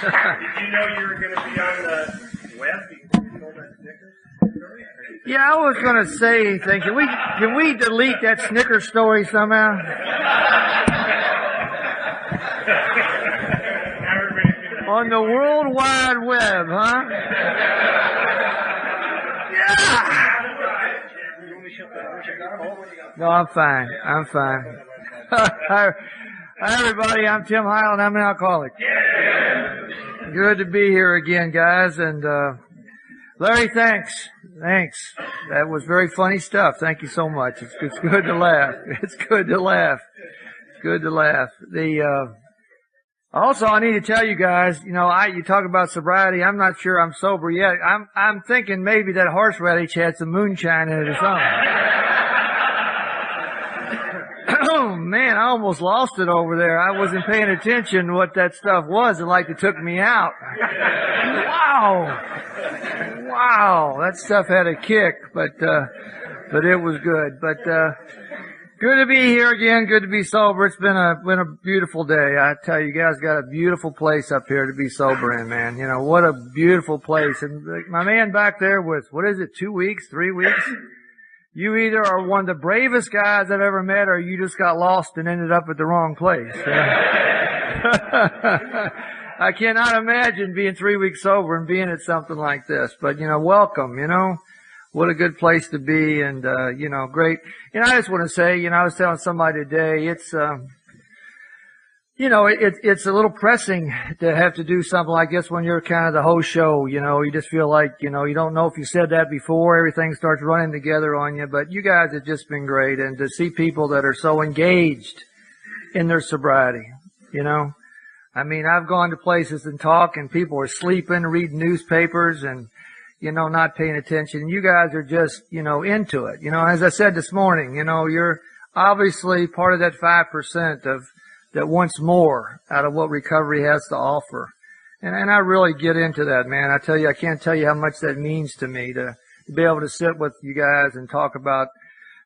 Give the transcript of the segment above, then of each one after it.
Did you know you were going to be on the web because you told that Snickers story? Yeah, I was going to say, can we delete that Snickers story somehow? On the World Wide Web, huh? Yeah! No, I'm fine. Hi, everybody. I'm Tim Highland. I'm an alcoholic. Good to be here again, guys. And Larry, thanks. That was very funny stuff. Thank you so much. It's good to laugh. It's good to laugh. Also, I need to tell you guys, you talk about sobriety. I'm not sure I'm sober yet. I'm thinking maybe that horseradish had some moonshine in it or something. Oh man, I almost lost it over there. I wasn't paying attention to what that stuff was. It took me out. Wow, that stuff had a kick, but it was good. But good to be here again. Good to be sober. It's been a beautiful day. I tell you, guys got a beautiful place up here to be sober in, man. What a beautiful place. And my man back there with, 2 weeks, 3 weeks? You either are one of the bravest guys I've ever met, or you just got lost and ended up at the wrong place. I cannot imagine being 3 weeks sober and being at something like this. But, welcome, What a good place to be, and, great. I just want to say, I was telling somebody today, it's a little pressing to have to do something like this when you're kind of the whole show, you just feel like, you don't know if you said that before, everything starts running together on you, but you guys have just been great, and to see people that are so engaged in their sobriety, I've gone to places and talk, and people are sleeping, reading newspapers, and, not paying attention. You guys are just, into it. As I said this morning, you're obviously part of that 5% that wants more out of what recovery has to offer. And I really get into that, man. I tell you, I can't tell you how much that means to me to be able to sit with you guys and talk about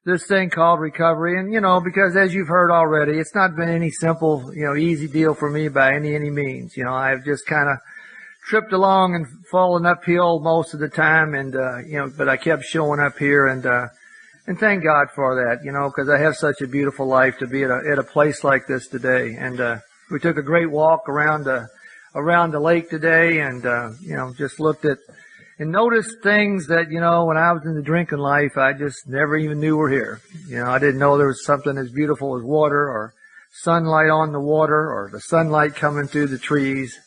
this thing called recovery. And, because as you've heard already, it's not been any simple, easy deal for me by any means. I've just kind of tripped along and fallen uphill most of the time, and but I kept showing up here, and thank God for that, because I have such a beautiful life to be at a place like this today. And we took a great walk around the lake today, and just looked at and noticed things that when I was in the drinking life, I just never even knew were here. I didn't know there was something as beautiful as water, or sunlight on the water, or the sunlight coming through the trees.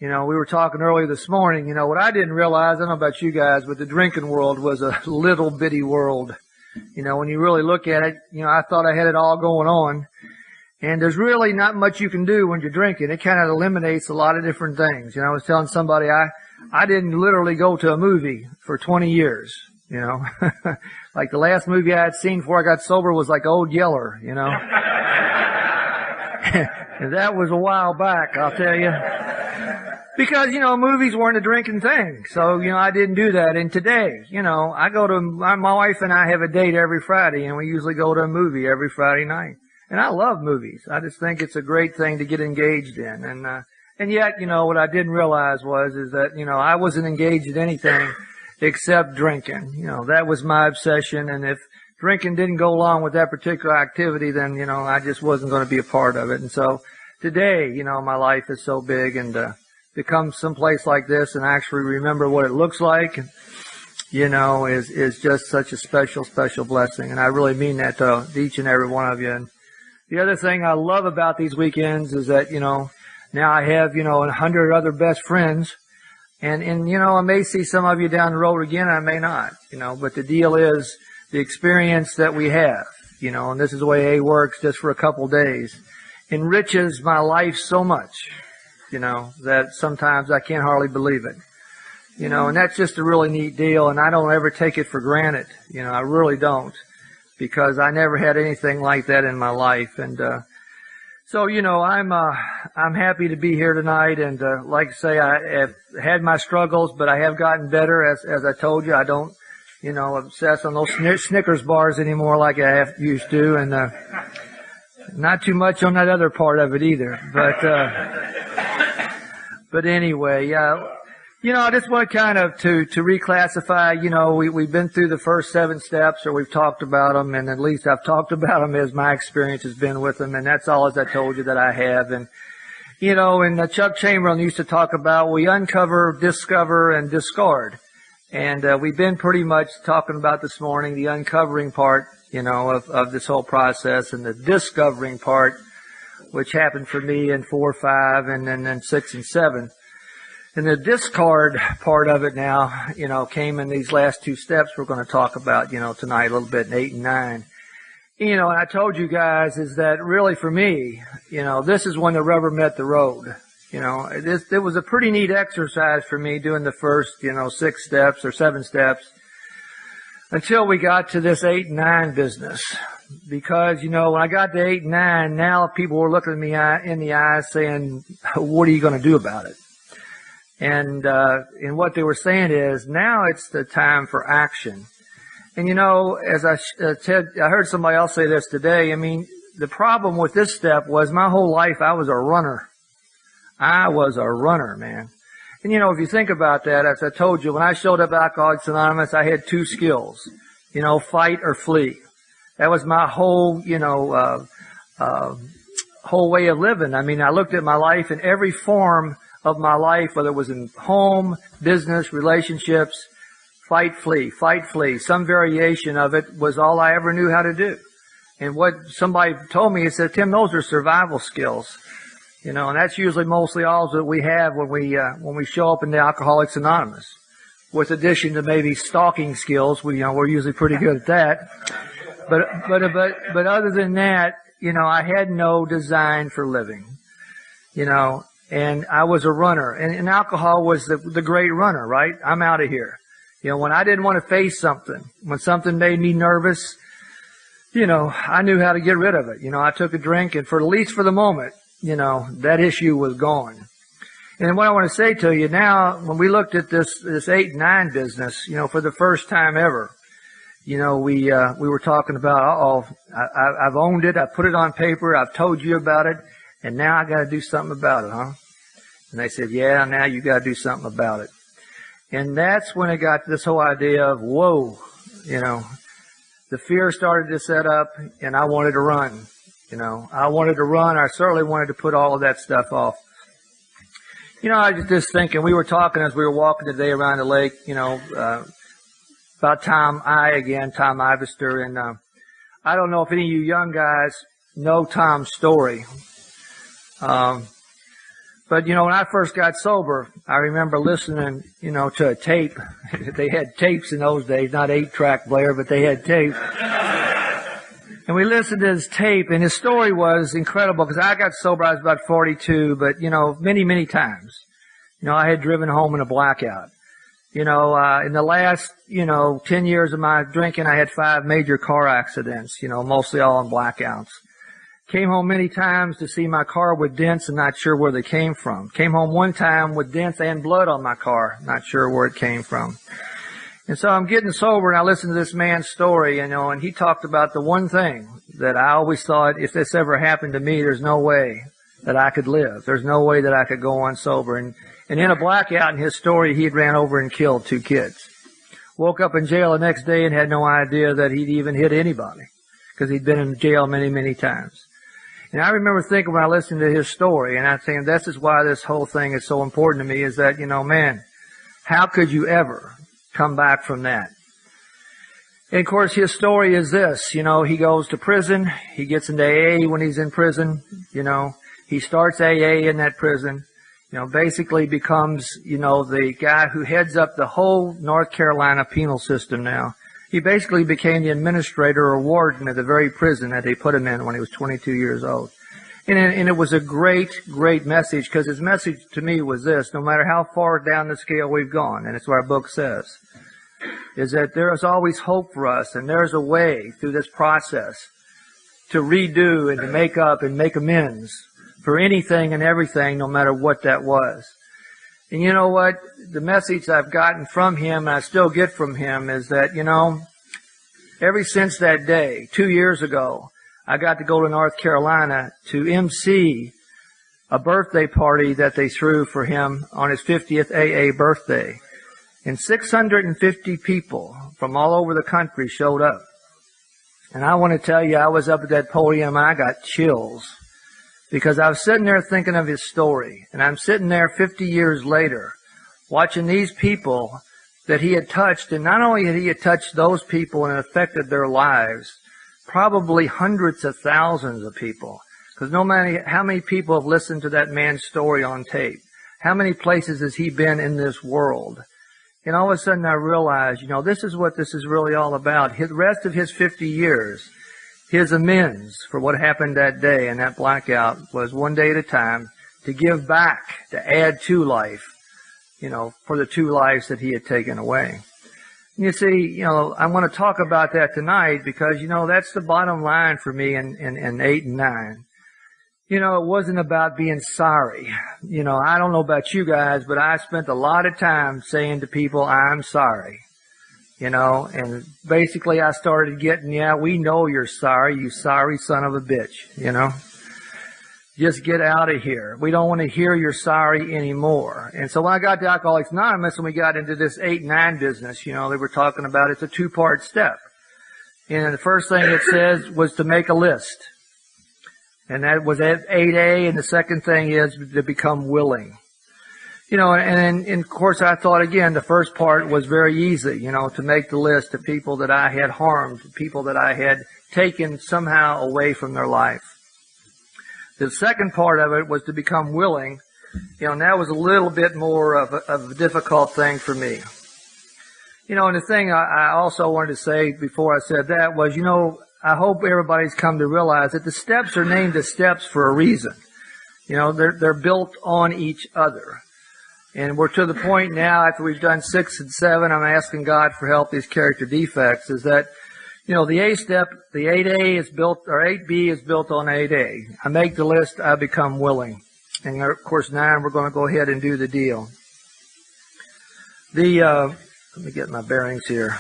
We were talking earlier this morning, what I didn't realize, I don't know about you guys, but the drinking world was a little bitty world. When you really look at it, I thought I had it all going on. And there's really not much you can do when you're drinking. It kind of eliminates a lot of different things. I was telling somebody I didn't literally go to a movie for 20 years, Like the last movie I had seen before I got sober was like Old Yeller, And that was a while back, I'll tell you. Because, movies weren't a drinking thing. So, I didn't do that. And today, I go to, my wife and I have a date every Friday, and we usually go to a movie every Friday night. And I love movies. I just think it's a great thing to get engaged in. And yet, what I didn't realize is that, I wasn't engaged in anything except drinking. That was my obsession. And if drinking didn't go along with that particular activity, then, I just wasn't going to be a part of it. And so today, my life is so big, and, to come someplace like this and actually remember what it looks like, is just such a special blessing. And I really mean that to each and every one of you. And the other thing I love about these weekends is that, now I have, 100 other best friends. And, I may see some of you down the road again, I may not, but the deal is the experience that we have, and this is the way A works, just for a couple days, enriches my life so much. That sometimes I can't hardly believe it. And that's just a really neat deal, and I don't ever take it for granted. I really don't, because I never had anything like that in my life. And, so, I'm happy to be here tonight, and, like I say, I have had my struggles, but I have gotten better, as I told you. I don't, obsess on those Snickers bars anymore like I used to, and, not too much on that other part of it either. But anyway, I just want kind of to reclassify, we've been through the first 7 steps, or we've talked about them, and at least I've talked about them as my experience has been with them, and that's all as I told you that I have. And, and Chuck Chamberlain used to talk about we uncover, discover, and discard. And we've been pretty much talking about this morning the uncovering part, of this whole process, and the discovering part, which happened for me in 4, 5, and then 6 and 7. And the discard part of it now, came in these last 2 steps we're going to talk about, tonight a little bit in 8 and 9. And I told you guys is that really for me, this is when the rubber met the road. It was a pretty neat exercise for me doing the first, 6 steps or 7 steps until we got to this 8 and 9 business. Because, when I got to 8 and 9, now people were looking at me in the eyes saying, what are you going to do about it? And what they were saying is, now it's the time for action. And as I said, I heard somebody else say this today. I mean, the problem with this step was my whole life I was a runner. I was a runner, man. And if you think about that, as I told you, when I showed up at Alcoholics Anonymous, I had 2 skills, fight or flee. That was my whole, whole way of living. I mean, I looked at my life in every form of my life, whether it was in home, business, relationships, fight, flee. Some variation of it was all I ever knew how to do. And what somebody told me, he said, Tim, those are survival skills. And that's usually mostly all that we have when we show up in the Alcoholics Anonymous. With addition to maybe stalking skills, we're usually pretty good at that. But other than that, I had no design for living. And I was a runner. And alcohol was the great runner, right? I'm out of here. When I didn't want to face something, when something made me nervous, I knew how to get rid of it. I took a drink, and at least for the moment, that issue was gone. And what I want to say to you now, when we looked at this 8 and 9 business, for the first time ever, we were talking about, I've owned it, I put it on paper, I've told you about it, and now I got to do something about it, huh? And they said, yeah, now you got to do something about it. And that's when it got to this whole idea of, whoa, the fear started to set up, and I wanted to run. I wanted to run. I certainly wanted to put all of that stuff off. I was just thinking, we were talking as we were walking today around the lake, about Tom Ivester. And I don't know if any of you young guys know Tom's story. But, when I first got sober, I remember listening, to a tape. They had tapes in those days, not 8-track player, but they had tapes. And we listened to his tape, and his story was incredible because I got sober, I was about 42, but, many, many times. I had driven home in a blackout. In the last, 10 years of my drinking, I had 5 major car accidents, mostly all in blackouts. Came home many times to see my car with dents and not sure where they came from. Came home one time with dents and blood on my car, not sure where it came from. And so I'm getting sober, and I listened to this man's story, and he talked about the one thing that I always thought, if this ever happened to me, there's no way that I could live. There's no way that I could go on sober. And in a blackout in his story, he had ran over and killed 2 kids. Woke up in jail the next day and had no idea that he'd even hit anybody because he'd been in jail many, many times. And I remember thinking when I listened to his story, and I'm saying this is why this whole thing is so important to me, is that, man, how could you ever come back from that? And of course, his story is this, he goes to prison, he gets into AA when he's in prison, he starts AA in that prison, basically becomes, the guy who heads up the whole North Carolina penal system now. He basically became the administrator or warden of the very prison that they put him in when he was 22 years old. And it was a great, great message, because his message to me was this: no matter how far down the scale we've gone, and it's what our book says, is that there is always hope for us, and there's a way through this process to redo and to make up and make amends for anything and everything, no matter what that was. And you know what? The message I've gotten from him, and I still get from him, is that, ever since that day, 2 years ago, I got to go to North Carolina to MC a birthday party that they threw for him on his 50th AA birthday. And 650 people from all over the country showed up. And I want to tell you, I was up at that podium and I got chills because I was sitting there thinking of his story. And I'm sitting there 50 years later watching these people that he had touched. And not only had he touched those people and affected their lives, probably hundreds of thousands of people. Because no matter how many people have listened to that man's story on tape, how many places has he been in this world? And all of a sudden I realized, this is what this is really all about. The rest of his 50 years, his amends for what happened that day and that blackout was one day at a time to give back, to add to life, for the 2 lives that he had taken away. And you see, I want to talk about that tonight because, that's the bottom line for me in 8 and 9. It wasn't about being sorry. I don't know about you guys, but I spent a lot of time saying to people, I'm sorry. And basically I started getting, we know you're sorry, you sorry son of a bitch, Just get out of here. We don't want to hear you're sorry anymore. And so when I got to Alcoholics Anonymous and we got into this 8 and 9 business, they were talking about it's a 2-part step. And the first thing it says was to make a list. And that was at 8A, and the second thing is to become willing. And of course I thought again, the first part was very easy, to make the list of people that I had harmed, people that I had taken somehow away from their life. The second part of it was to become willing, and that was a little bit more of a difficult thing for me. And the thing I also wanted to say before I said that was, I hope everybody's come to realize that the steps are named as steps for a reason. They're built on each other. And we're to the point now, after we've done 6 and 7, I'm asking God for help these character defects, is that, the A step, the 8A is built, or 8B is built on 8A. I make the list, I become willing. And of course 9, we're going to go ahead and do the deal. Let me get my bearings here.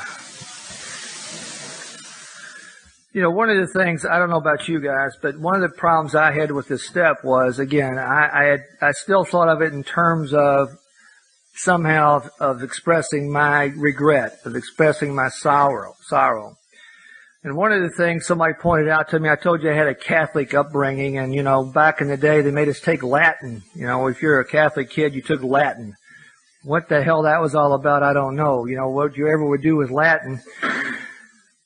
One of the things, I don't know about you guys, but one of the problems I had with this step was, again, I still thought of it in terms of somehow of expressing my regret, of expressing my sorrow. And one of the things somebody pointed out to me, I told you I had a Catholic upbringing, and, back in the day, they made us take Latin. If you're a Catholic kid, you took Latin. What the hell that was all about, I don't know. What you ever would do with Latin.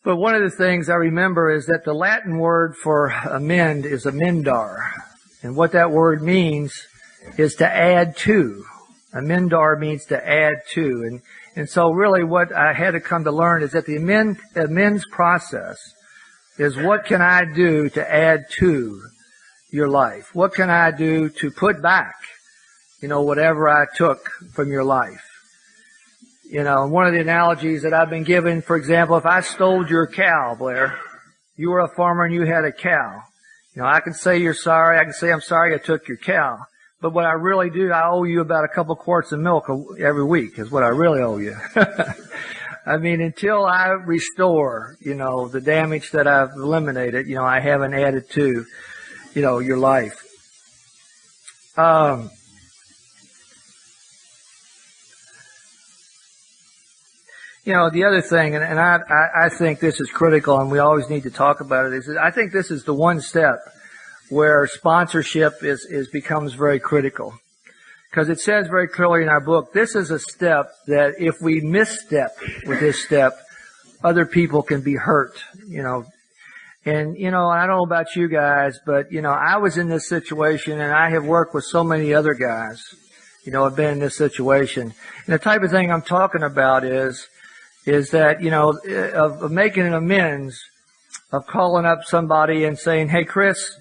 But one of the things I remember is that the Latin word for amend is amendar. And what that word means is to add to. Amendar means to add to. And so really what I had to come to learn is that the amends process is what can I do to add to your life? What can I do to put back, whatever I took from your life? One of the analogies that I've been given, for example, if I stole your cow, Blair, you were a farmer and you had a cow. I can say you're sorry. I can say I'm sorry I took your cow. But what I really do, I owe you about a couple quarts of milk every week is what I really owe you. I mean, until I restore, the damage that I've eliminated, I haven't added to, your life. The other thing, and I think this is critical and we always need to talk about it, is that I think this is the one step where sponsorship becomes very critical. Because it says very clearly in our book, this is a step that if we misstep with this step, other people can be hurt, And, I don't know about you guys, but, I was in this situation and I have worked with so many other guys, have been in this situation. And the type of thing I'm talking about is that, of making an amends, of calling up somebody and saying, hey, Chris,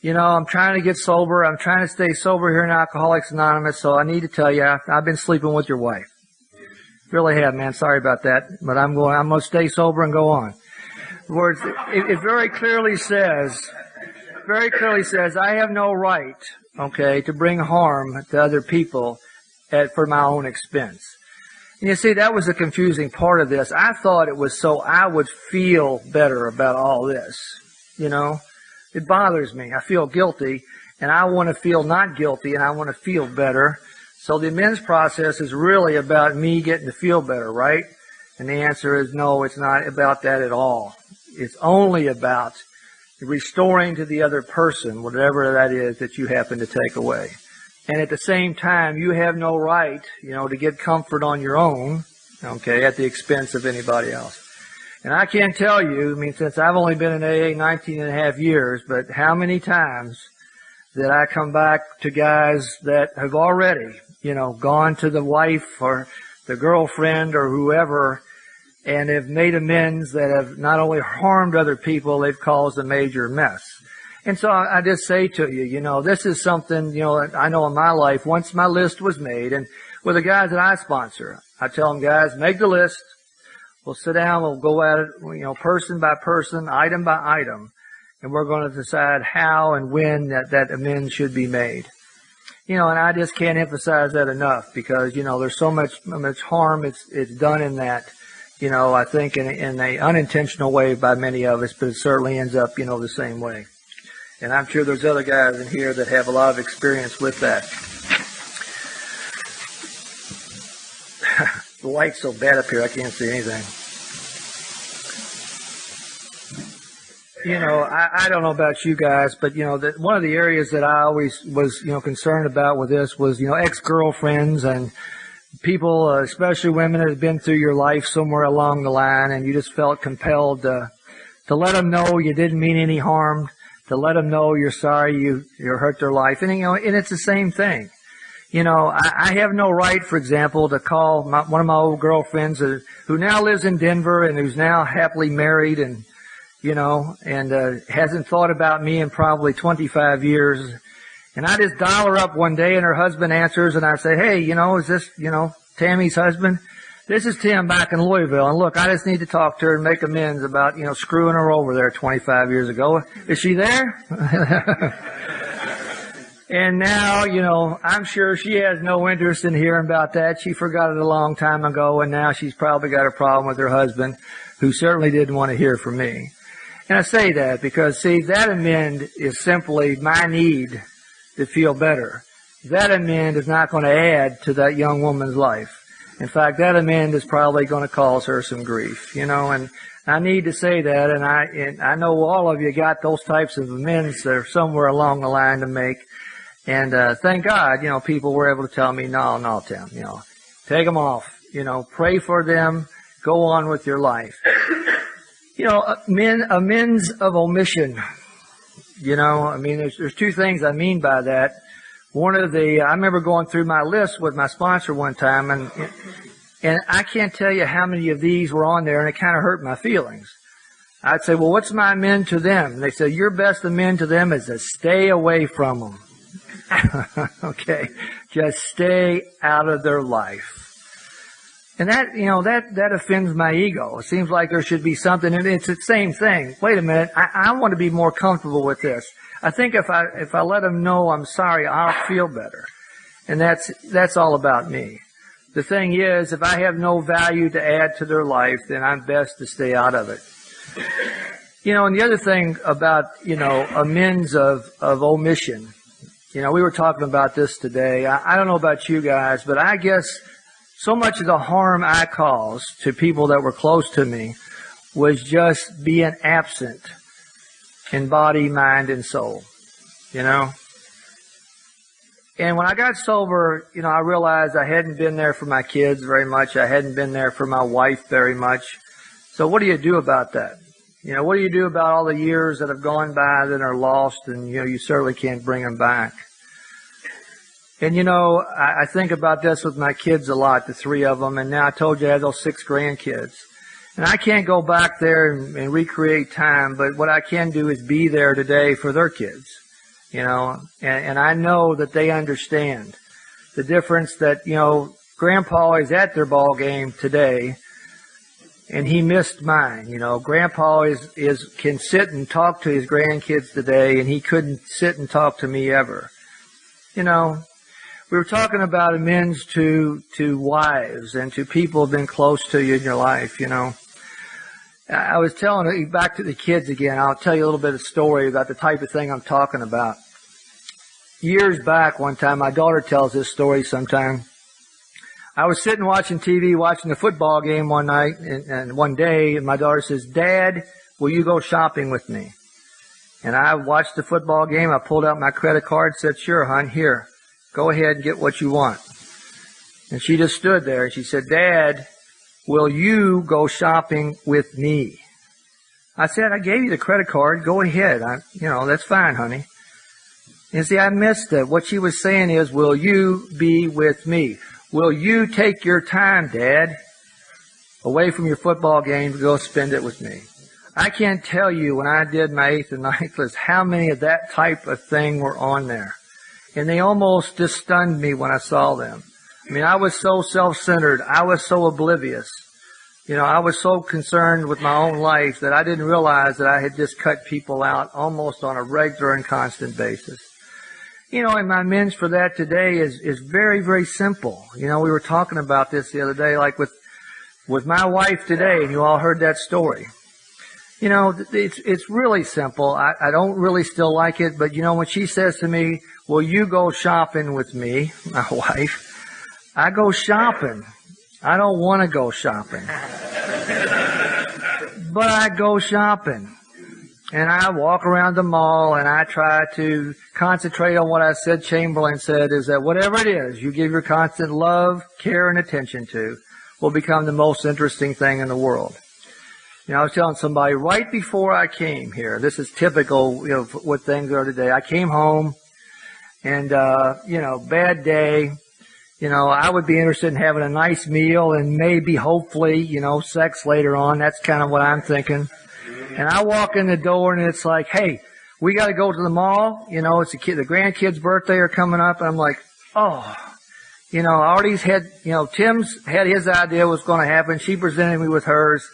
I'm trying to get sober. I'm trying to stay sober here in Alcoholics Anonymous, so I need to tell you, I've been sleeping with your wife. Really have, man. Sorry about that. But I'm going to stay sober and go on. In other words, it very clearly says, I have no right, to bring harm to other people for my own expense. And you see, that was the confusing part of this. I thought it was so I would feel better about all this, It bothers me. I feel guilty. and I want to feel not guilty, and I want to feel better. So the amends process is really about me getting to feel better, right? And the answer is no, it's not about that at all. It's only about restoring to the other person whatever that is that you happen to take away. And at the same time, you have no right, to get comfort on your own, okay, at the expense of anybody else. And I can't tell you, since I've only been in AA 19 and a half years, but how many times that I come back to guys that have already, gone to the wife or the girlfriend or whoever and have made amends that have not only harmed other people, they've caused a major mess. And so I just say to you, this is something, I know in my life, once my list was made, and with the guys that I sponsor, I tell them, guys, make the list. We'll sit down, we'll go at it, person by person, item by item, and we're going to decide how and when that amends should be made. And I just can't emphasize that enough because, there's so much harm it's done in that, I think in an unintentional way by many of us, but it certainly ends up, the same way. And I'm sure there's other guys in here that have a lot of experience with that. The light's so bad up here, I can't see anything. I don't know about you guys, but, one of the areas that I always was, concerned about with this was, ex-girlfriends and people, especially women that have been through your life somewhere along the line, and you just felt compelled to let them know you didn't mean any harm, to let them know you're sorry you hurt their life. And, and it's the same thing. I have no right, for example, to call one of my old girlfriends who now lives in Denver and who's now happily married and, hasn't thought about me in probably 25 years. And I just dial her up one day and her husband answers and I say, hey, is this, Tammy's husband? This is Tim back in Louisville. And look, I just need to talk to her and make amends about, screwing her over there 25 years ago. Is she there? And now, I'm sure she has no interest in hearing about that. She forgot it a long time ago, and now she's probably got a problem with her husband, who certainly didn't want to hear from me. And I say that because, see, that amend is simply my need to feel better. That amend is not going to add to that young woman's life. In fact, that amend is probably going to cause her some grief, and I need to say that, and I know all of you got those types of amends that are somewhere along the line to make. And thank God, people were able to tell me, no, Tim, take them off, pray for them, go on with your life. Amends of omission. There's two things I mean by that. I remember going through my list with my sponsor one time, and I can't tell you how many of these were on there, and it kind of hurt my feelings. I'd say, well, what's my amend to them? And they said, your best amend to them is to stay away from them. Okay, just stay out of their life. And that offends my ego. It seems like there should be something, and it's the same thing. Wait a minute, I want to be more comfortable with this. I think if I let them know I'm sorry, I'll feel better. And that's all about me. The thing is, if I have no value to add to their life, then I'm best to stay out of it. And the other thing about, amends of omission. We were talking about this today. I don't know about you guys, but I guess so much of the harm I caused to people that were close to me was just being absent in body, mind, and soul, And when I got sober, I realized I hadn't been there for my kids very much. I hadn't been there for my wife very much. So what do you do about that? What do you do about all the years that have gone by that are lost and, you certainly can't bring them back? And, I think about this with my kids a lot, the three of them, and now I told you I have those 6 grandkids. And I can't go back there and recreate time, but what I can do is be there today for their kids, and I know that they understand the difference that, Grandpa is at their ball game today, and he missed mine. Grandpa can sit and talk to his grandkids today, and he couldn't sit and talk to me ever. We were talking about amends to wives and to people who have been close to you in your life, I was telling you, back to the kids again, I'll tell you a little bit of story about the type of thing I'm talking about. years back one time, my daughter tells this story sometime. I was sitting watching TV, watching the football game one night, and one day, and my daughter says, "Dad, will you go shopping with me?" And I watched the football game. I pulled out my credit card, said, "Sure, hon, here, go ahead and get what you want." And she just stood there and she said, "Dad, will you go shopping with me?" I said, "I gave you the credit card. Go ahead. That's fine, honey." And see, I missed it. What she was saying is, will you be with me? Will you take your time, Dad, away from your football game to go spend it with me? I can't tell you when I did my 8th and 9th list how many of that type of thing were on there. And they almost just stunned me when I saw them. I mean, I was so self-centered. I was so oblivious. I was so concerned with my own life that I didn't realize that I had just cut people out almost on a regular and constant basis. And my amends for that today is very, very simple. We were talking about this the other day, like with my wife today, and you all heard that story. It's really simple. I don't really still like it, but when she says to me, "Will you go shopping with me," my wife, I go shopping. I don't want to go shopping. But I go shopping. And I walk around the mall and I try to concentrate on what I said Chamberlain said, is that whatever it is you give your constant love, care, and attention to will become the most interesting thing in the world. I was telling somebody right before I came here, this is typical of what things are today. I came home and, bad day. I would be interested in having a nice meal and maybe, hopefully, sex later on. That's kind of what I'm thinking. And I walk in the door and it's like, "Hey, we got to go to the mall. It's the grandkids' birthday are coming up." And I'm like, I already had, Tim's had his idea what's going to happen. She presented me with hers.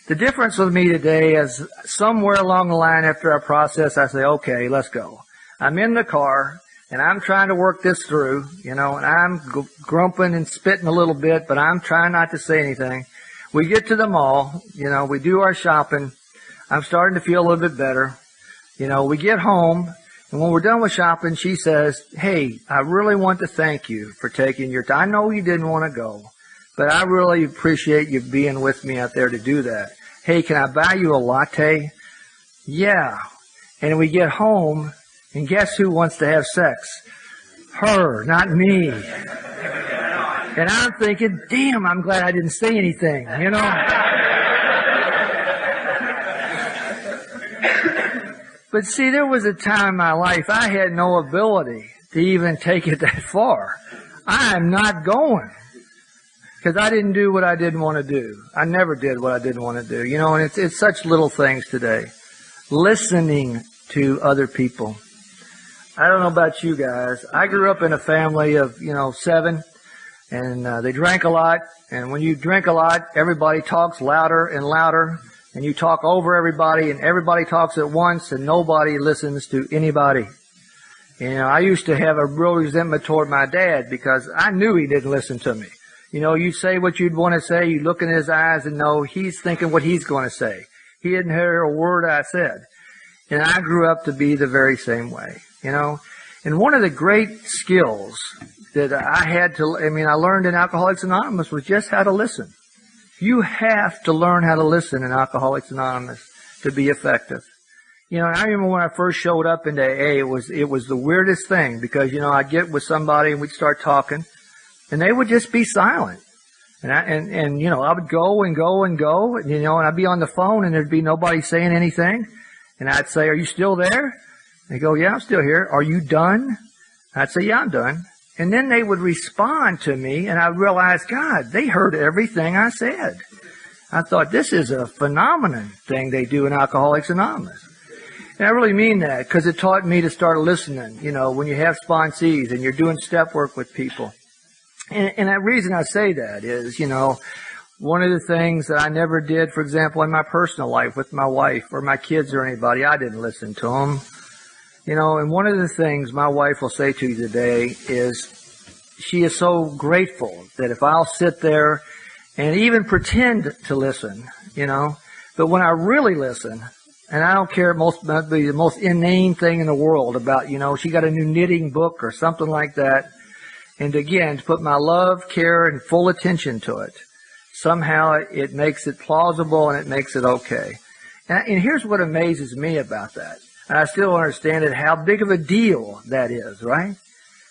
The difference with me today is somewhere along the line after our process, I say, "Okay, let's go." I'm in the car and I'm trying to work this through, and I'm grumping and spitting a little bit, but I'm trying not to say anything. We get to the mall, we do our shopping. I'm starting to feel a little bit better. We get home, and when we're done with shopping, she says, "Hey, I really want to thank you for taking your time. I know you didn't want to go, but I really appreciate you being with me out there to do that. Hey, can I buy you a latte?" "Yeah." And we get home, and guess who wants to have sex? Her, not me. And I'm thinking, damn, I'm glad I didn't say anything, But see, there was a time in my life I had no ability to even take it that far. I'm not going. Because I didn't do what I didn't want to do. I never did what I didn't want to do. And it's such little things today. Listening to other people. I don't know about you guys. I grew up in a family of, 7. And they drank a lot. And when you drink a lot, everybody talks louder and louder. And you talk over everybody, and everybody talks at once, and nobody listens to anybody. I used to have a real resentment toward my dad because I knew he didn't listen to me. You say what you'd want to say, you look in his eyes and know he's thinking what he's going to say. He didn't hear a word I said. And I grew up to be the very same way, And one of the great skills that I learned in Alcoholics Anonymous was just how to listen. You have to learn how to listen in Alcoholics Anonymous to be effective. And I remember when I first showed up into AA, it was the weirdest thing because, I'd get with somebody and we'd start talking and they would just be silent. And I would go and go and go, and I'd be on the phone and there'd be nobody saying anything. And I'd say, "Are you still there?" They go, "Yeah, I'm still here." "Are you done?" I'd say, "Yeah, I'm done." And then they would respond to me, and I realized, God, they heard everything I said. I thought, this is a phenomenon thing they do in Alcoholics Anonymous. And I really mean that, because it taught me to start listening, when you have sponsees and you're doing step work with people. And the reason I say that is, one of the things that I never did, for example, in my personal life with my wife or my kids or anybody, I didn't listen to them. And one of the things my wife will say to you today is she is so grateful that if I'll sit there and even pretend to listen, but when I really listen, And I don't care, might be the most inane thing in the world about, she got a new knitting book or something like that. And again, to put my love, care, and full attention to it, somehow it makes it plausible and it makes it okay. And here's what amazes me about that. And I still don't understand it, how big of a deal that is, right?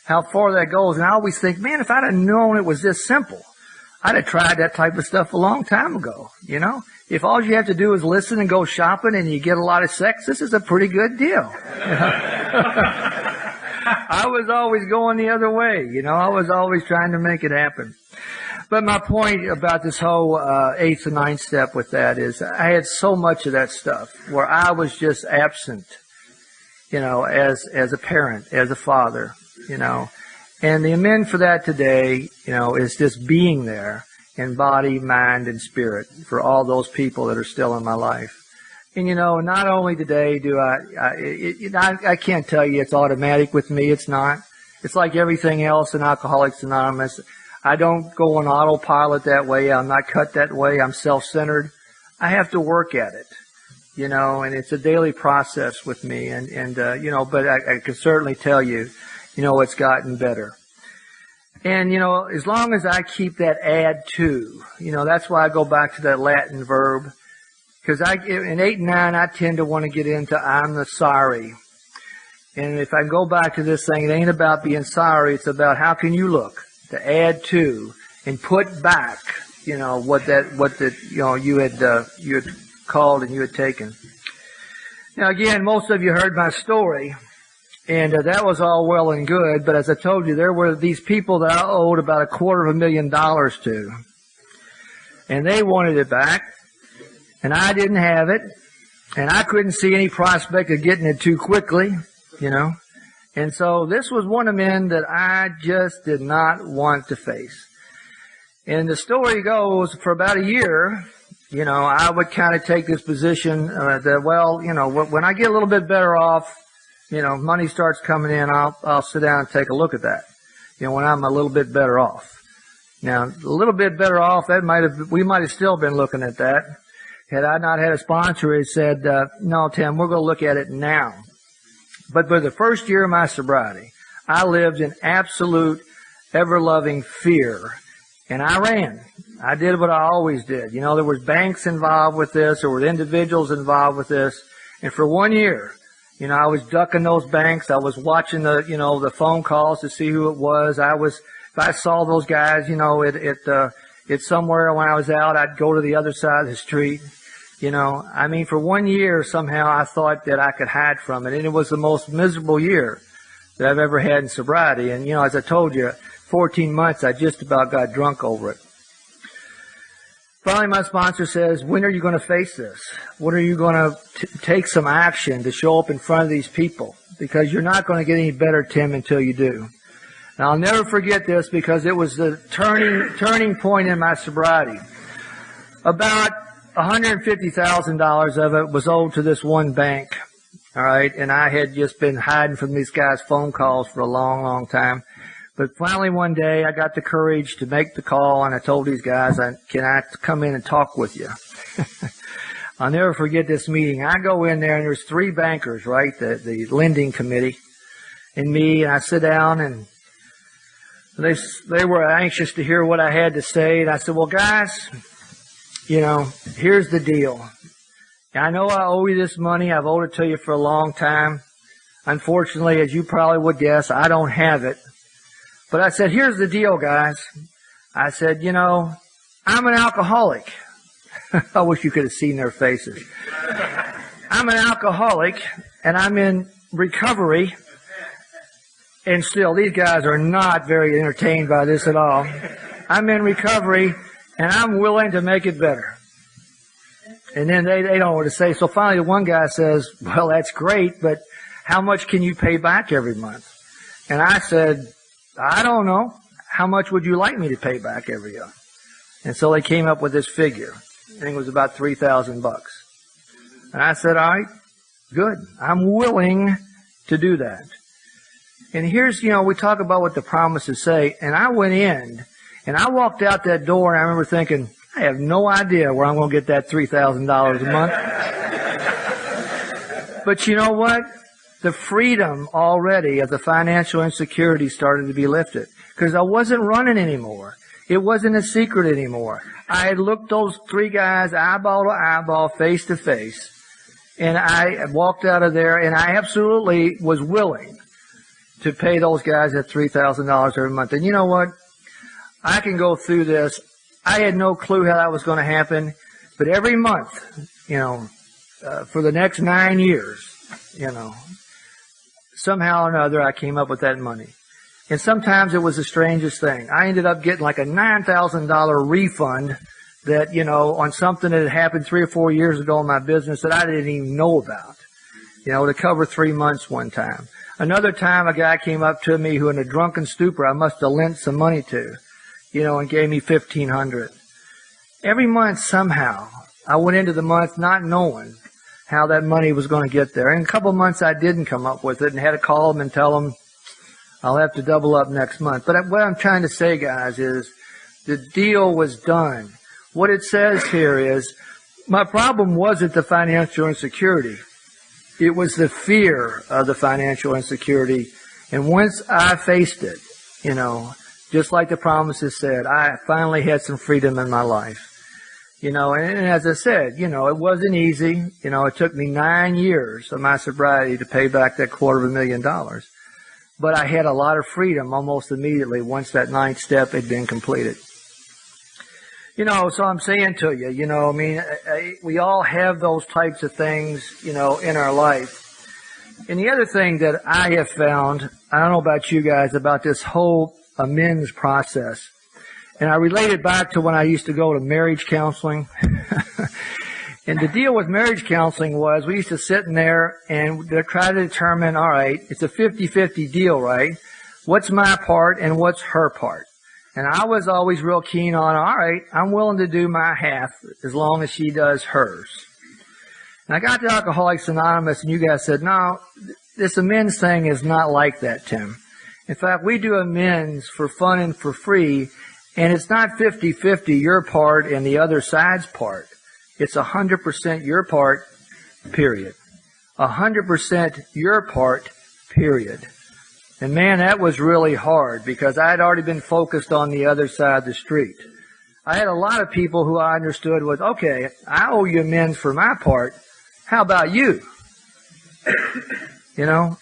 How far that goes. And I always think, man, if I'd have known it was this simple, I'd have tried that type of stuff a long time ago, If all you have to do is listen and go shopping and you get a lot of sex, this is a pretty good deal. I was always going the other way, I was always trying to make it happen. But my point about this whole 8th and 9th step with that is I had so much of that stuff where I was just absent, as a parent, as a father, And the amend for that today, is just being there in body, mind, and spirit for all those people that are still in my life. And not only today do I can't tell you it's automatic with me. It's not. It's like everything else in Alcoholics Anonymous. I don't go on autopilot that way. I'm not cut that way. I'm self-centered. I have to work at it, and it's a daily process with me. But I can certainly tell you, it's gotten better. And, as long as I keep that add to, that's why I go back to that Latin verb. Because in 8 and 9, I tend to want to get into I'm the sorry. And if I go back to this thing, it ain't about being sorry. It's about how can you look to add to and put back, you had called and you had taken. Now again, most of you heard my story. And that was all well and good, but as I told you, there were these people that I owed about $250,000 to. And they wanted it back, and I didn't have it, and I couldn't see any prospect of getting it too quickly, And so this was one of them that I just did not want to face. And the story goes, for about a year, I would kind of take this position that, when I get a little bit better off, money starts coming in, I'll sit down and take a look at that. When I'm a little bit better off. Now, a little bit better off, we might have still been looking at that. Had I not had a sponsor who said, no, Tim, we're going to look at it now. But for the first year of my sobriety, I lived in absolute, ever-loving fear. And I ran. I did what I always did. There was banks involved with this, there were individuals involved with this. And for 1 year, I was ducking those banks. I was watching the phone calls to see who it was. If I saw those guys, it's somewhere when I was out, I'd go to the other side of the street. For 1 year, somehow I thought that I could hide from it. And it was the most miserable year that I've ever had in sobriety. And, as I told you, 14 months, I just about got drunk over it. Finally, my sponsor says, when are you going to face this? When are you going to take some action to show up in front of these people? Because you're not going to get any better, Tim, until you do. Now, I'll never forget this because it was the turning point in my sobriety. About $150,000 of it was owed to this one bank. All right. And I had just been hiding from these guys' phone calls for a long, long time. But finally one day I got the courage to make the call and I told these guys, can I come in and talk with you? I'll never forget this meeting. I go in there and there's 3 bankers, right? The lending committee and me, and I sit down and they were anxious to hear what I had to say. And I said, well, guys, here's the deal. I know I owe you this money. I've owed it to you for a long time. Unfortunately, as you probably would guess, I don't have it. But I said, here's the deal, guys. I said, I'm an alcoholic. I wish you could have seen their faces. I'm an alcoholic, and I'm in recovery. And still, these guys are not very entertained by this at all. I'm in recovery, and I'm willing to make it better. And then they don't know what to say. So finally, one guy says, well, that's great, but how much can you pay back every month? And I said, I don't know. How much would you like me to pay back every year? And so they came up with this figure. I think it was about $3,000. And I said, all right, good. I'm willing to do that. And here's, we talk about what the promises say. And I went in and I walked out that door and I remember thinking, I have no idea where I'm going to get that $3,000 a month. But you know what? The freedom already of the financial insecurity started to be lifted because I wasn't running anymore. It wasn't a secret anymore. I had looked those three guys eyeball to eyeball, face to face, and I walked out of there, and I absolutely was willing to pay those guys that $3,000 every month. And you know what? I can go through this. I had no clue how that was going to happen, but every month, for the next 9 years, somehow or another I came up with that money. And sometimes it was the strangest thing. I ended up getting like a $9,000 refund that, on something that had happened 3 or 4 years ago in my business that I didn't even know about, to cover 3 months one time. Another time a guy came up to me who in a drunken stupor I must have lent some money to, and gave me $1,500. Every month somehow I went into the month not knowing how that money was going to get there. And a couple of months I didn't come up with it and had to call them and tell them I'll have to double up next month. But what I'm trying to say, guys, is the deal was done. What it says here is my problem wasn't the financial insecurity. It was the fear of the financial insecurity. And once I faced it, just like the promises said, I finally had some freedom in my life. And as I said, it wasn't easy. It took me 9 years of my sobriety to pay back that $250,000. But I had a lot of freedom almost immediately once that 9th step had been completed. So I'm saying to you, we all have those types of things, in our life. And the other thing that I have found, I don't know about you guys, about this whole amends process. And I relate it back to when I used to go to marriage counseling. And the deal with marriage counseling was we used to sit in there and try to determine, all right, it's a 50-50 deal, right? What's my part and what's her part? And I was always real keen on, all right, I'm willing to do my half as long as she does hers. And I got to Alcoholics Anonymous and you guys said, no, this amends thing is not like that, Tim. In fact, we do amends for fun and for free, and it's not 50-50 your part and the other side's part. It's 100% your part, period. 100% your part, period. And man, that was really hard because I had already been focused on the other side of the street. I had a lot of people who I understood was, okay, I owe you amends for my part. How about you? And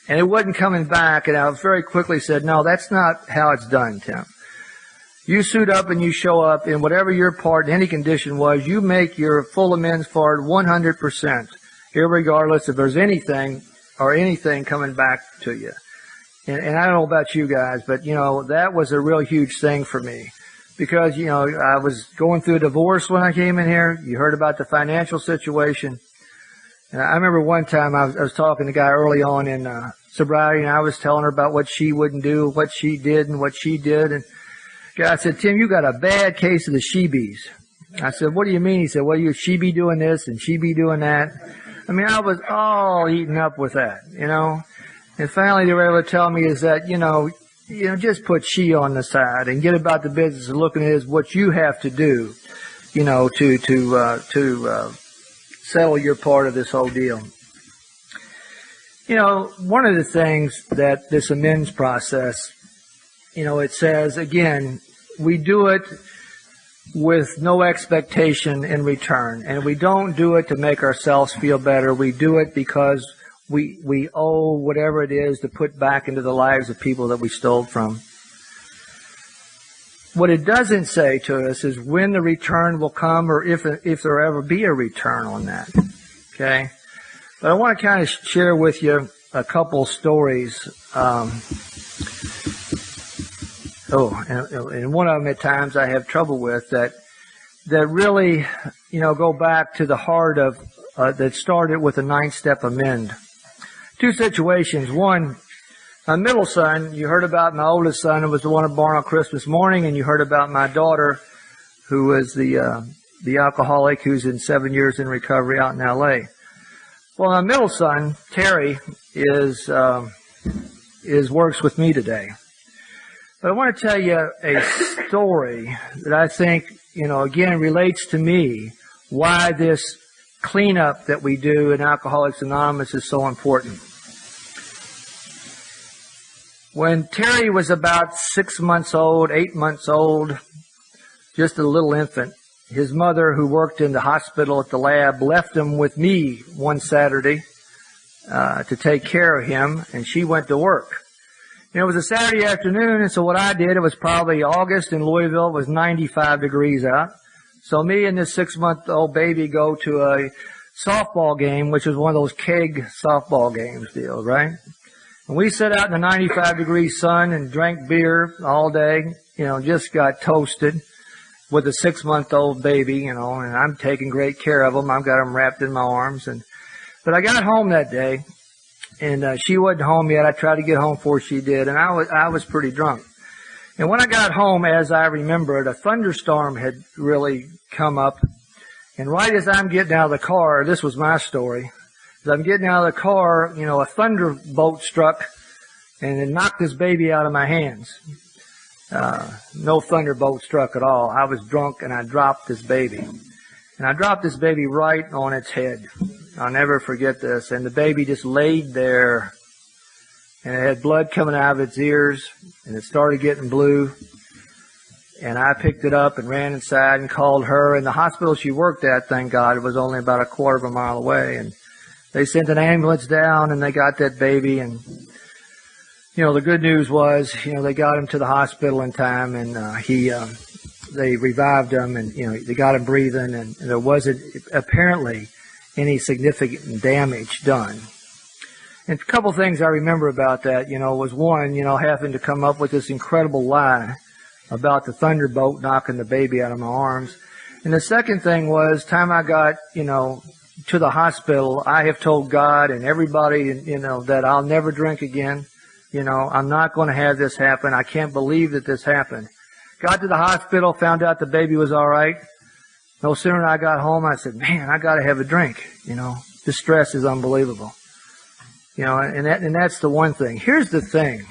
it wasn't coming back, and I very quickly said, no, that's not how it's done, Tim. You suit up and you show up, and whatever your part in any condition was, you make your full amends for it 100%, irregardless if there's anything coming back to you. And I don't know about you guys, but, that was a real huge thing for me. Because, I was going through a divorce when I came in here. You heard about the financial situation. And I remember one time I was talking to a guy early on in sobriety, and I was telling her about what she wouldn't do, what she did, and what she did. And the guy said, Tim, you got a bad case of the she-bees. I said, what do you mean? He said, well, she be doing this and she be doing that. I mean, I was all eaten up with that, And finally they were able to tell me is that, just put she on the side and get about the business of looking at it as what you have to do, to settle your part of this whole deal. One of the things that this amends process, it says, again, we do it with no expectation in return. And we don't do it to make ourselves feel better. We do it because we owe whatever it is to put back into the lives of people that we stole from. What it doesn't say to us is when the return will come or if there ever be a return on that. Okay? But I want to kind of share with you a couple stories. And one of them at times I have trouble with that really, go back to the heart of, that started with a 9-step amend. Two situations. One, my middle son, you heard about my oldest son, who was the one born on Christmas morning, and you heard about my daughter, who is the alcoholic who's in 7 years in recovery out in L.A. Well, my middle son, Terry, works with me today. But I want to tell you a story that I think, again, relates to me, why this cleanup that we do in Alcoholics Anonymous is so important. When Terry was about 6 months old, 8 months old, just a little infant, his mother, who worked in the hospital at the lab, left him with me one Saturday to take care of him, and she went to work. And it was a Saturday afternoon, and so what I did, it was probably August in Louisville, it was 95 degrees out. So me and this 6-month-old baby go to a softball game, which is one of those keg softball games deals, right? And we sat out in the 95-degree sun and drank beer all day, just got toasted with a 6-month-old baby, and I'm taking great care of him. I've got him wrapped in my arms. But I got home that day, and she wasn't home yet. I tried to get home before she did, and I was pretty drunk. And when I got home, as I remember it, a thunderstorm had really come up. And right as I'm getting out of the car, this was my story. As I'm getting out of the car, a thunderbolt struck and it knocked this baby out of my hands. No thunderbolt struck at all. I was drunk and I dropped this baby. And I dropped this baby right on its head. I'll never forget this. And the baby just laid there. And it had blood coming out of its ears. And it started getting blue. And I picked it up and ran inside and called her. And the hospital she worked at, thank God, it was only about a quarter of a mile away. And they sent an ambulance down and they got that baby. And, the good news was, they got him to the hospital in time, and they revived him, and, they got him breathing, and there wasn't apparently any significant damage done. And a couple things I remember about that, was one, having to come up with this incredible lie about the thunderbolt knocking the baby out of my arms. And the second thing was, time I got, to the hospital, I have told God and everybody, that I'll never drink again. I'm not going to have this happen. I can't believe that this happened. Got to the hospital, found out the baby was all right. No sooner than I got home, I said, man, I got to have a drink. This stress is unbelievable. And that's the one thing. Here's the thing.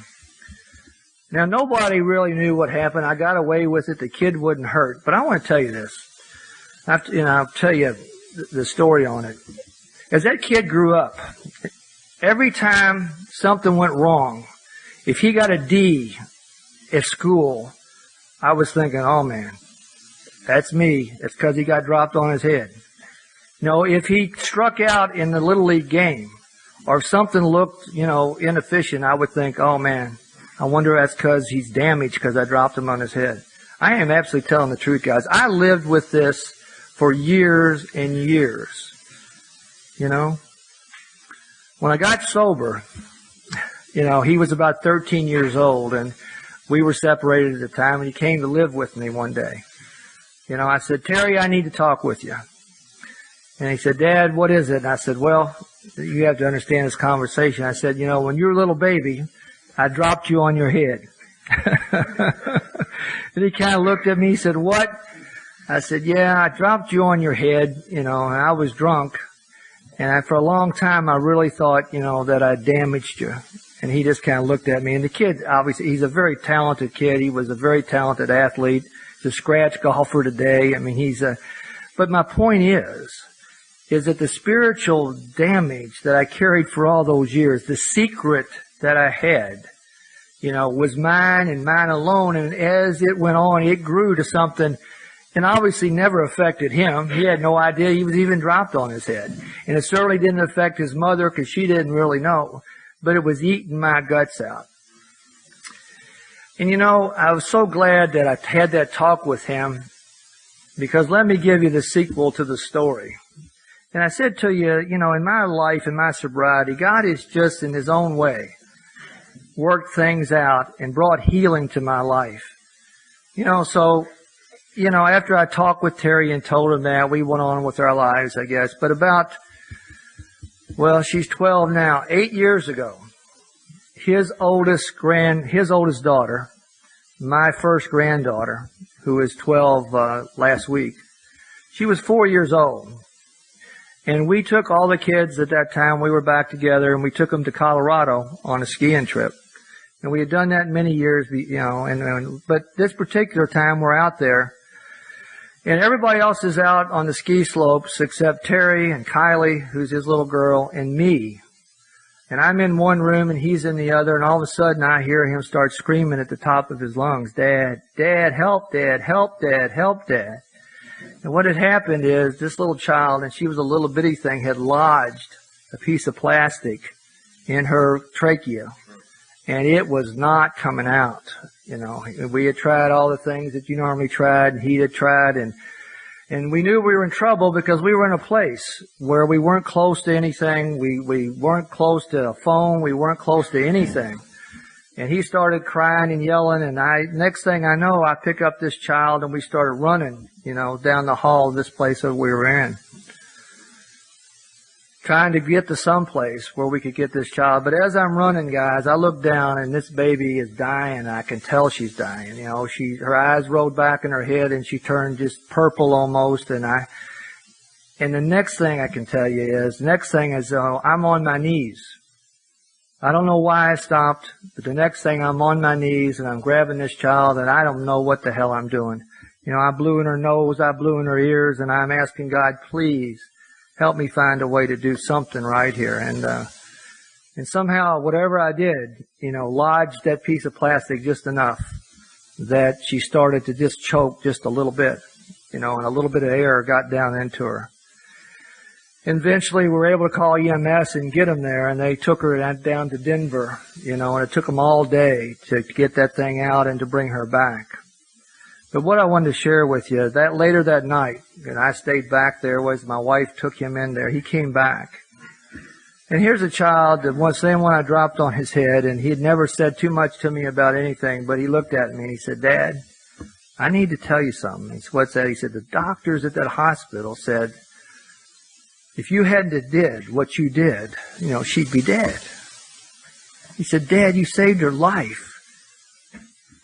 Now, nobody really knew what happened. I got away with it. The kid wouldn't hurt. But I want to tell you this. I'll tell you the story on it. As that kid grew up, every time something went wrong, if he got a D at school, I was thinking, oh man, that's me. It's because he got dropped on his head. If he struck out in the Little League game, or if something looked, inefficient, I would think, oh man, I wonder if that's because he's damaged because I dropped him on his head. I am absolutely telling the truth, guys. I lived with this for years and years. When I got sober, he was about 13 years old, and we were separated at the time, and he came to live with me one day. I said, Terry, I need to talk with you. And he said, Dad, what is it? And I said, well, you have to understand this conversation. I said, when you were a little baby, I dropped you on your head. And he kind of looked at me, he said, what? I said, yeah, I dropped you on your head, and I was drunk. And for a long time, I really thought, that I damaged you. And he just kind of looked at me. And the kid, obviously, he's a very talented kid. He was a very talented athlete. He's a scratch golfer today. I mean, but my point is that the spiritual damage that I carried for all those years, the secret that I had, was mine and mine alone. And as it went on, it grew to something, and obviously never affected him. He had no idea he was even dropped on his head. And it certainly didn't affect his mother because she didn't really know. But it was eating my guts out. And I was so glad that I had that talk with him, because let me give you the sequel to the story. And I said to you, in my life, in my sobriety, God has just in His own way worked things out and brought healing to my life. So after I talked with Terry and told him that, we went on with our lives, I guess. But she's 12 now. 8 years ago, his oldest daughter, my first granddaughter, who is 12 last week, she was 4 years old. And we took all the kids at that time, we were back together, and we took them to Colorado on a skiing trip. And we had done that many years, but this particular time we're out there, And everybody else is out on the ski slopes except Terry and Kylie, who's his little girl, and me. And I'm in one room and he's in the other, and all of a sudden I hear him start screaming at the top of his lungs, "Dad, Dad, help, Dad, help, Dad, help, Dad." And what had happened is this little child, and she was a little bitty thing, had lodged a piece of plastic in her trachea. And it was not coming out. You know, we had tried all the things that you normally tried, and he had tried, and we knew we were in trouble because we were in a place where we weren't close to anything. We weren't close to a phone. We weren't close to anything. And he started crying and yelling, and next thing I know, I pick up this child and we started running, you know, down the hall of this place that we were in, trying to get to some place where we could get this child. But as I'm running, guys, I look down and this baby is dying. I can tell she's dying. You know, her eyes rolled back in her head and she turned just purple almost. And the next thing I can tell you is, I'm on my knees. I don't know why I stopped, but the next thing I'm on my knees and I'm grabbing this child and I don't know what the hell I'm doing. You know, I blew in her nose, I blew in her ears, and I'm asking God, please, help me find a way to do something right here. And somehow, whatever I did, you know, lodged that piece of plastic just enough that she started to just choke just a little bit, you know, and a little bit of air got down into her. Eventually, we were able to call EMS and get them there, and they took her down to Denver, you know, and it took them all day to get that thing out and to bring her back. But what I wanted to share with you, that later that night, and I stayed back there, was my wife took him in there. He came back. And here's a child, the same one I dropped on his head, and he had never said too much to me about anything, but he looked at me and he said, "Dad, I need to tell you something." He said, "What's that?" He said, "The doctors at that hospital said, if you hadn't did what you did, you know, she'd be dead." He said, "Dad, you saved her life.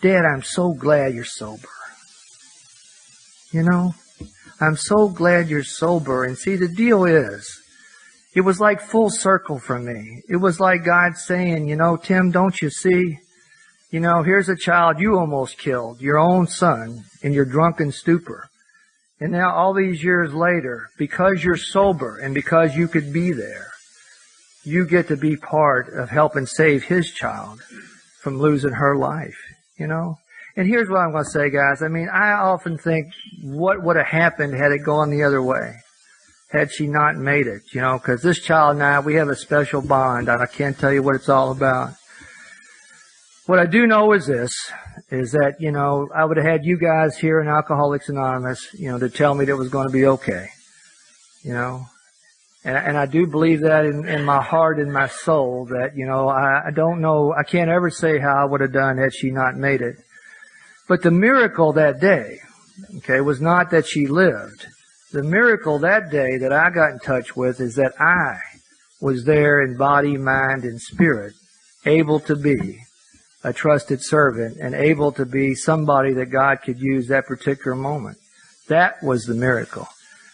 Dad, I'm so glad you're sober. You know, I'm so glad you're sober." And see, the deal is, it was like full circle for me. It was like God saying, you know, "Tim, don't you see? You know, here's a child you almost killed, your own son, in your drunken stupor. And now all these years later, because you're sober and because you could be there, you get to be part of helping save his child from losing her life, you know." And here's what I'm going to say, guys. I mean, I often think what would have happened had it gone the other way, had she not made it, you know, because this child and I, we have a special bond, and I can't tell you what it's all about. What I do know is this, is that, you know, I would have had you guys here in Alcoholics Anonymous, you know, to tell me that it was going to be okay, you know. And I do believe that in my heart and my soul that, you know, I don't know, I can't ever say how I would have done had she not made it. But the miracle that day, okay, was not that she lived. The miracle that day that I got in touch with is that I was there in body, mind, and spirit, able to be a trusted servant and able to be somebody that God could use that particular moment. That was the miracle.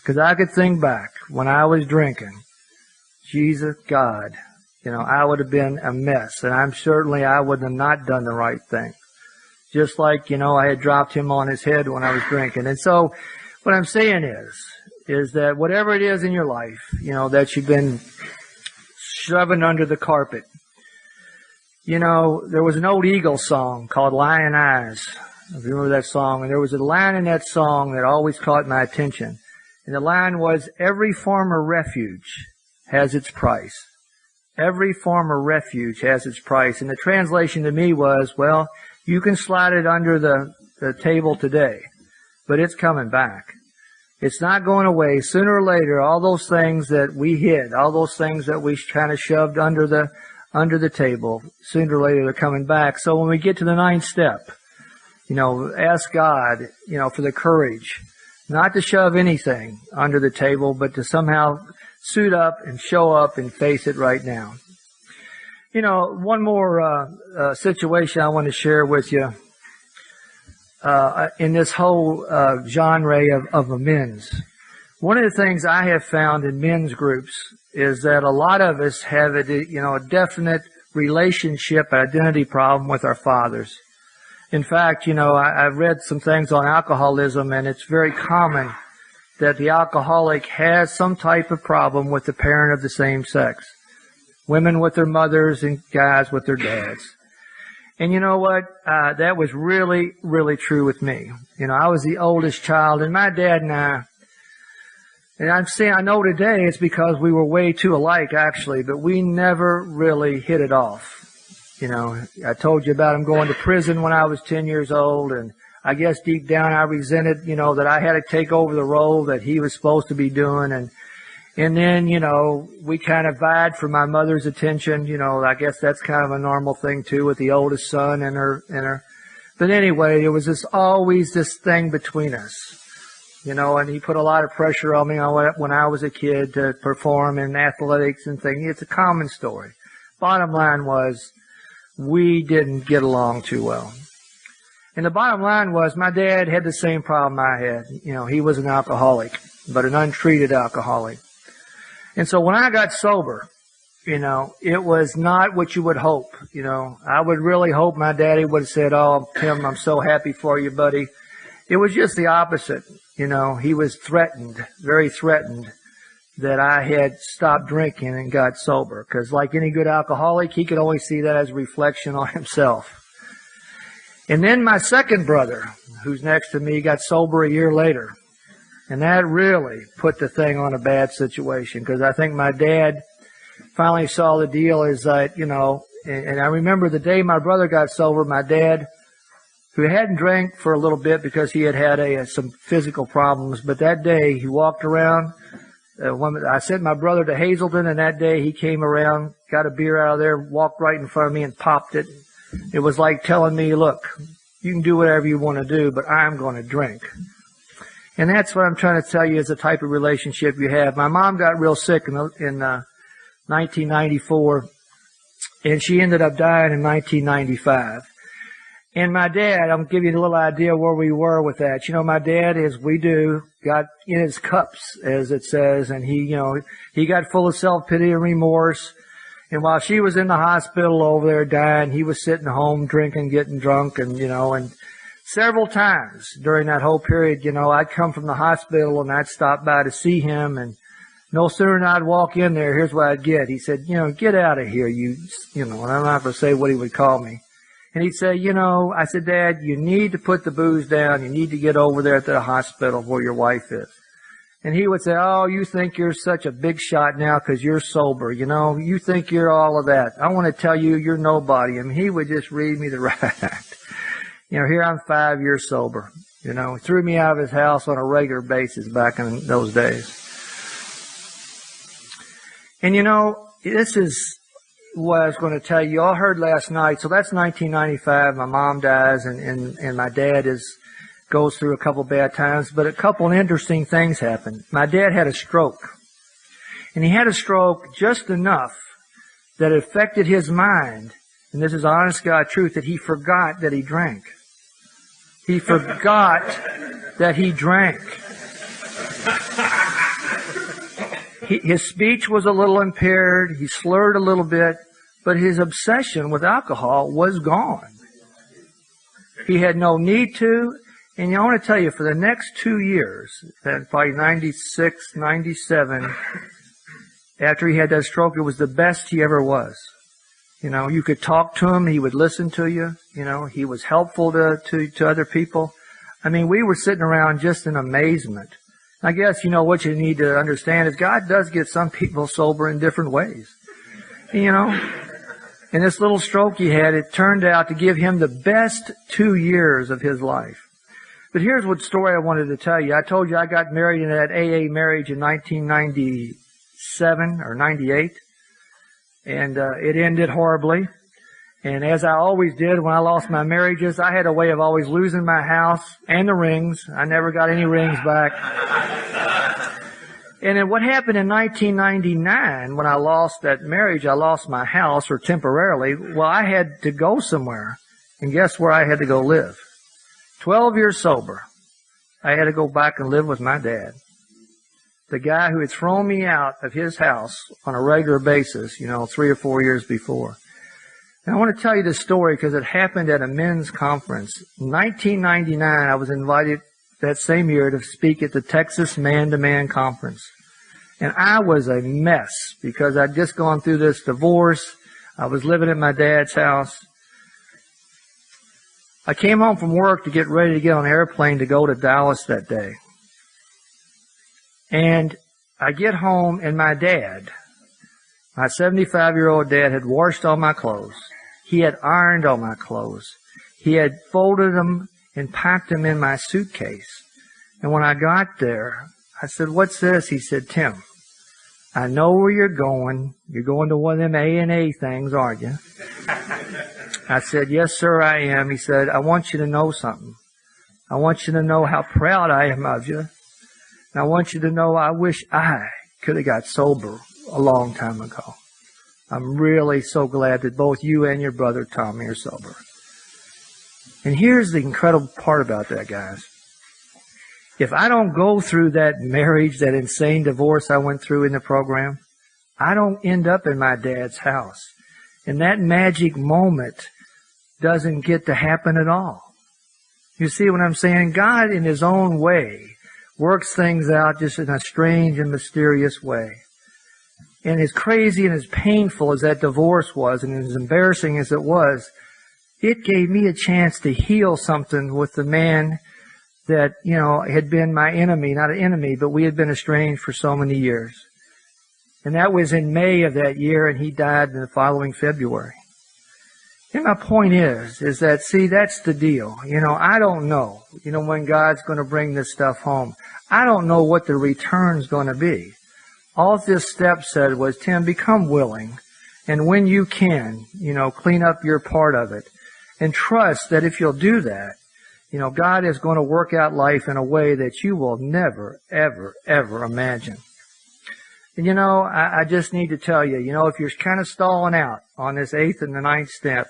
Because I could think back when I was drinking, Jesus, God, you know, I would have been a mess. And I would have not done the right thing. Just like, you know, I had dropped him on his head when I was drinking. And so what I'm saying is that whatever it is in your life, you know, that you've been shoving under the carpet. You know, there was an old Eagles song called Lion Eyes. If you remember that song. And there was a line in that song that always caught my attention. And the line was, "Every form of refuge has its price." Every form of refuge has its price. And the translation to me was, well, you can slide it under the table today, but it's coming back. It's not going away. Sooner or later, all those things that we hid, all those things that we kind of shoved under the table, sooner or later they're coming back. So when we get to the 9th step, you know, ask God, you know, for the courage not to shove anything under the table, but to somehow suit up and show up and face it right now. You know, one more situation I want to share with you in this whole genre of amends. One of the things I have found in men's groups is that a lot of us have a definite relationship identity problem with our fathers. In fact, I've read some things on alcoholism, and it's very common that the alcoholic has some type of problem with the parent of the same sex. Women with their mothers and guys with their dads. And you know what? That was really, really true with me. I was the oldest child, and my dad and I know today it's because we were way too alike, actually, but we never really hit it off. I told you about him going to prison when I was 10 years old, and I guess deep down I resented, that I had to take over the role that he was supposed to be doing, and then, we kind of vied for my mother's attention. I guess that's kind of a normal thing too with the oldest son and her. But anyway, there was always this thing between us, and he put a lot of pressure on me when I was a kid to perform in athletics and things. It's a common story. Bottom line was, we didn't get along too well. And the bottom line was, my dad had the same problem I had. He was an alcoholic, but an untreated alcoholic. And so when I got sober, it was not what you would hope. I would really hope my daddy would have said, "Oh, Tim, I'm so happy for you, buddy." It was just the opposite. He was threatened, very threatened, that I had stopped drinking and got sober. Because like any good alcoholic, he could only see that as a reflection on himself. And then my second brother, who's next to me, got sober a year later. And that really put the thing on a bad situation, because I think my dad finally saw the deal is that, and I remember the day my brother got sober, my dad, who hadn't drank for a little bit because he had some physical problems, but that day he walked around. I sent my brother to Hazelton, and that day he came around, got a beer out of there, walked right in front of me and popped it. It was like telling me, "Look, you can do whatever you want to do, but I'm going to drink." And that's what I'm trying to tell you is the type of relationship you have. My mom got real sick in 1994, and she ended up dying in 1995. And my dad, I'm giving you a little idea where we were with that. My dad, as we do, got in his cups, as it says, and he got full of self-pity and remorse. And while she was in the hospital over there dying, he was sitting home drinking, getting drunk, and several times during that whole period, I'd come from the hospital and I'd stop by to see him, and no sooner than I'd walk in there, here's what I'd get. He said, "Get out of here, and I'm not going to say what he would call me. And he'd say, I said, "Dad, you need to put the booze down. You need to get over there to the hospital where your wife is." And he would say, "Oh, you think you're such a big shot now because you're sober. You think you're all of that. I want to tell you, you're nobody." And he would just read me the right. Here I'm 5 years sober. He threw me out of his house on a regular basis back in those days. And this is what I was going to tell you. You all heard last night. So that's 1995. My mom dies, and my dad goes through a couple bad times, but a couple interesting things happened. My dad had a stroke, and he had a stroke just enough that it affected his mind, and this is honest God truth, that he forgot that he drank. He forgot that he drank. His speech was a little impaired, he slurred a little bit, but his obsession with alcohol was gone. He had no need to. And I want to tell you, for the next 2 years, probably 96, 97, after he had that stroke, it was the best he ever was. You could talk to him, he would listen to you, he was helpful to other people. I mean, we were sitting around just in amazement. I guess, what you need to understand is God does get some people sober in different ways. And this little stroke he had, it turned out to give him the best 2 years of his life. But here's what story I wanted to tell you. I told you I got married in that AA marriage in 1997 or 98. And it ended horribly. And as I always did when I lost my marriages, I had a way of always losing my house and the rings. I never got any rings back. And then what happened in 1999 when I lost that marriage, I lost my house, or temporarily. Well, I had to go somewhere. And guess where I had to go live? 12 years sober. I had to go back and live with my dad. The guy who had thrown me out of his house on a regular basis, 3 or 4 years before. And I want to tell you this story because it happened at a men's conference. In 1999, I was invited that same year to speak at the Texas Man-to-Man Conference. And I was a mess because I'd just gone through this divorce. I was living at my dad's house. I came home from work to get ready to get on an airplane to go to Dallas that day. And I get home and my dad, my 75-year-old dad, had washed all my clothes. He had ironed all my clothes. He had folded them and packed them in my suitcase. And when I got there, I said, "What's this?" He said, "Tim, I know where you're going. You're going to one of them A&A things, aren't you?" I said, "Yes, sir, I am." He said, "I want you to know something. I want you to know how proud I am of you. And I want you to know I wish I could have got sober a long time ago. I'm really so glad that both you and your brother Tommy are sober." And here's the incredible part about that, guys. If I don't go through that marriage, that insane divorce I went through in the program, I don't end up in my dad's house. And that magic moment doesn't get to happen at all. You see what I'm saying? God, in His own way, works things out just in a strange and mysterious way. And as crazy and as painful as that divorce was, and as embarrassing as it was, it gave me a chance to heal something with the man that, had been my enemy, not an enemy, but we had been estranged for so many years. And that was in May of that year, and he died in the following February. And my point is that, see, that's the deal. I don't know, when God's going to bring this stuff home. I don't know what the return's going to be. All this step said was, Tim, become willing. And when you can, clean up your part of it. And trust that if you'll do that, God is going to work out life in a way that you will never, ever, ever imagine. And I just need to tell you, if you're kind of stalling out on this 8th and the 9th step,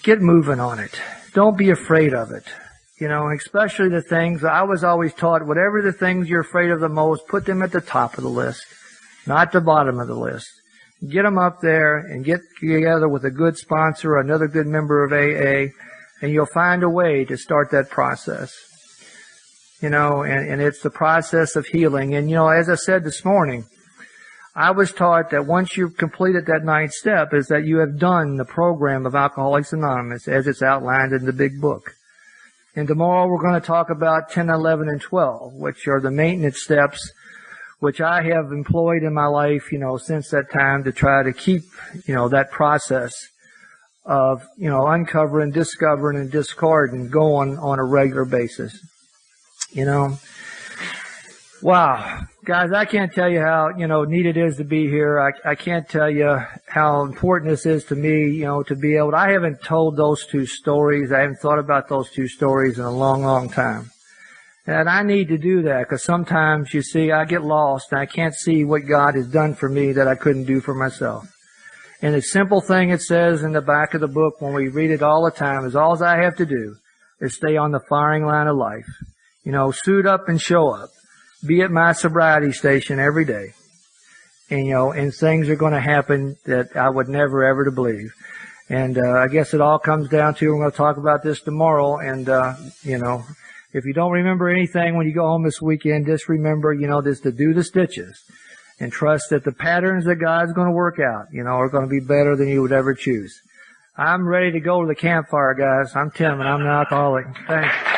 get moving on it. Don't be afraid of it. Especially the things, I was always taught, whatever the things you're afraid of the most, put them at the top of the list, not the bottom of the list. Get them up there and get together with a good sponsor or another good member of AA, and you'll find a way to start that process. And it's the process of healing. And, as I said this morning, I was taught that once you've completed that 9th step is that you have done the program of Alcoholics Anonymous as it's outlined in the big book. And tomorrow we're going to talk about 10, 11, and 12, which are the maintenance steps, which I have employed in my life, since that time to try to keep, that process of, uncovering, discovering, and discarding going on a regular basis. Wow. Guys, I can't tell you how, neat it is to be here. I can't tell you how important this is to me, to be able to, I haven't told those two stories. I haven't thought about those two stories in a long, long time. And I need to do that because sometimes, you see, I get lost and I can't see what God has done for me that I couldn't do for myself. And the simple thing it says in the back of the book when we read it all the time is all I have to do is stay on the firing line of life. Suit up and show up. Be at my sobriety station every day. And, and things are going to happen that I would never ever to believe. And, I guess it all comes down to, we're going to talk about this tomorrow. And, if you don't remember anything when you go home this weekend, just remember, just to do the stitches and trust that the patterns that God's going to work out, are going to be better than you would ever choose. I'm ready to go to the campfire, guys. I'm Tim and I'm an alcoholic. Thanks.